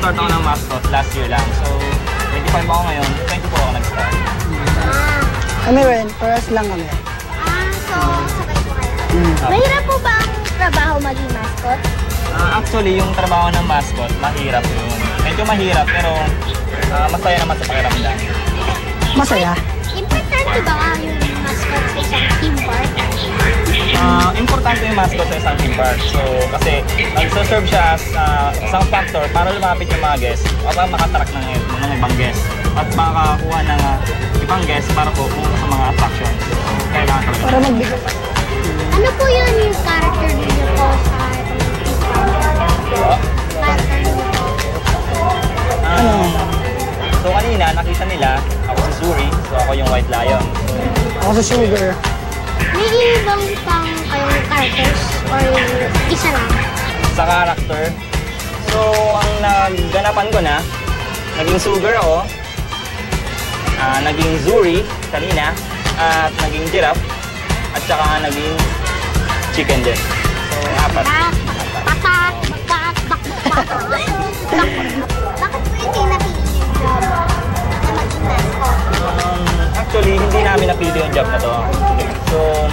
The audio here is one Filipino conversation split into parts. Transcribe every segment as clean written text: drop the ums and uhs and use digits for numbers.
nag-start ako ng mascot last year lang. So, 25 ako ngayon, 24 ako nag-start. Kami rin, paras lang kami. So, sabay po kayo. Mahirap po ba ang trabaho maging mascot? Actually, yung trabaho ng mascot, mahirap yun. Medyo mahirap, pero masaya naman sa pakiramdam. Masaya? Importante ba yung mascot sa isang theme park? Importante yung mascot sa isang theme park. So, kasi nagsaserve siya as isang factor para lumapit yung mga guests o para makatrack ng ibang guests at makakuha ng ibang guests para po pumunta sa mga attractions. Kailangan talaga. Para magbigay. Ano po yun yung character niyo po sa character niyo po? So, kanina nakita nila ako si Zuri, so ako yung White Lion. Ako sa Sugar. May ibang pang kayong characters or isa lang? Sa character, so ang nagganapan ko na, naging Sugar ako, naging Zuri kanina, at naging Giraffe, at saka naging Chicken din. So, apat. Bakit po hindi napili yung job na maging mascot? Actually, hindi namin napili yung job na to. So,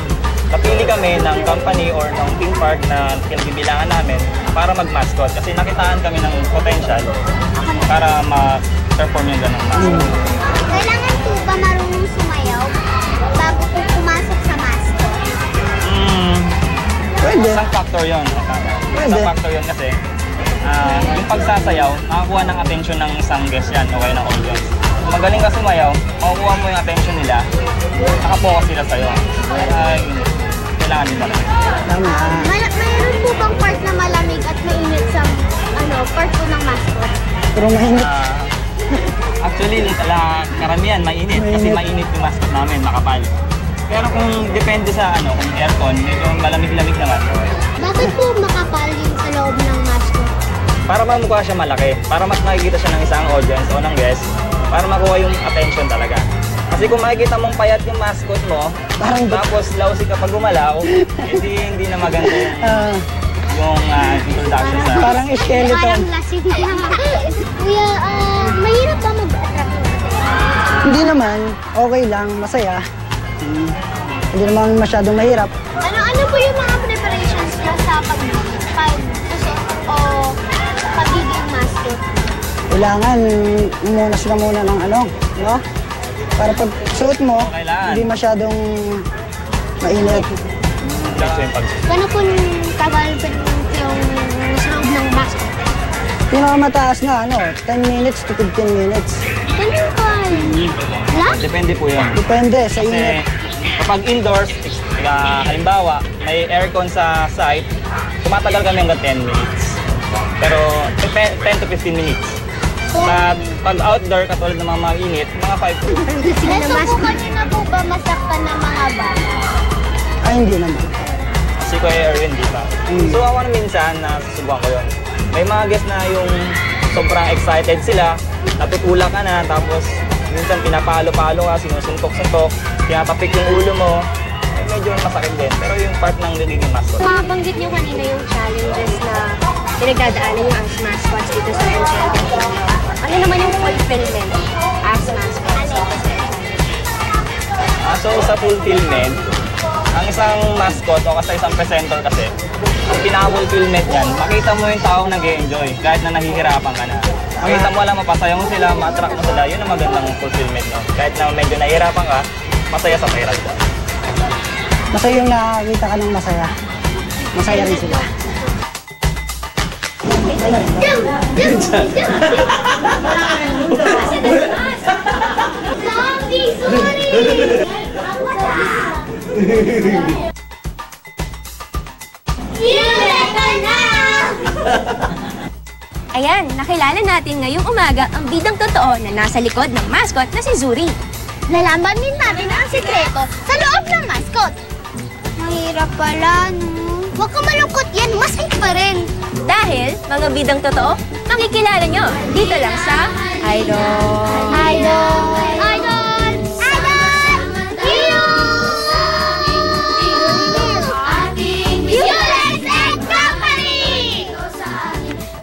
napili kami ng company or ng theme park na kinabibilangan namin para mag-mascot. Kasi nakitaan kami ng potential para ma-perform yung ganong mascot. Kailangan po ba marunong sumayaw bago po pumasok sa mascot? Pwede. Isang factor yun. Pwede. Isang factor yun kasi yung pagsasayaw, makakuha ng attention ng isang guest yan o kaya ng audience. Kung magaling ka sumayaw, makukuha mo yung attention nila, nakapokus sila sa'yo. Kailangan din talaga. Tama. Mayroon po bang part na malamig at mainit sa part po ng mascot? Pero mainit. Actually, karamihan mainit kasi mainit yung mascot namin, makapal. Pero kung depende sa kung aircon, medyo malamig-lamig naman. Bakit po makapal yung sa loob ng mascot? Para mamukha siya malaki, para mas makikita siya ng isang audience o ng guest, para makuha yung attention talaga. Kasi kung makikita mong payat yung mascot mo, tapos lousy ka pag gumalaw, hindi na maganda yung introduction sa... Parang skeleton. Parang lasing na. Kuya, mahirap ba mag-attract ng attention? Hindi naman, okay lang, masaya. Hindi naman masyadong mahirap. Ano po yung mga preparations niyo sa pagiging mascot? Kailangan muna sila muna ng no? Para pag suot mo, hindi masyadong mainit. Gano'n po tagal yung nasa loob ng mascot? Pinakamataas na 10 minutes to 15 minutes. Ganun po. Depende po yun. Depende sa init. Kapag indoors, halimbawa, may aircon sa site, tumatagal kami hanggang 10 minutes. Pero 10 to 15 minutes. Pag outdoor, katulad ng mga init, mga 5 to 15 minutes. Nasubukan niyo na po ba masaktan ng mga bata? Ay, hindi naman. Si Kuya Erwin, di ba? So ako na minsan, nasusubukan ko yun. May mga guests na yung sobrang excited sila, natutulak ka na, tapos minsan pinapalo-palo ka, sinusuntok-suntok, tinatapik yung ulo mo, medyo masakit din. Pero yung part ng nagiging mascot. Mabanggit niyo kanina yung challenges na pinagdadaanan yung as mascots dito sa Enchanted Kingdom. Ano naman yung fulfillment as mascots? So sa fulfillment, ang isang mascot o kasi isang presenter kasi, ang pinaka-fulfillment yan, makita mo yung taong nag-e-enjoy kahit na nahihirapan ka na. Makita mo lang, mapasaya mo sila, ma-attract mo sila, yun ang magandang fulfillment, no? Kahit na medyo nahihirapan ka, masaya sa pakiramdam. Masaya yung nakakita ka ng masaya. Masaya rin sila. Zombie! Sorry! Ayan, nakilala natin ngayong umaga ang bidang totoo na nasa likod ng mascot na si Zuri. Nalaman din natin ang sikreto sa loob ng mascot. Mahirap pala, no? Huwag ka malungkot yan, masaya pa rin. Dahil, mga bidang totoo, makikilala nyo dito lang sa Idol. Idol!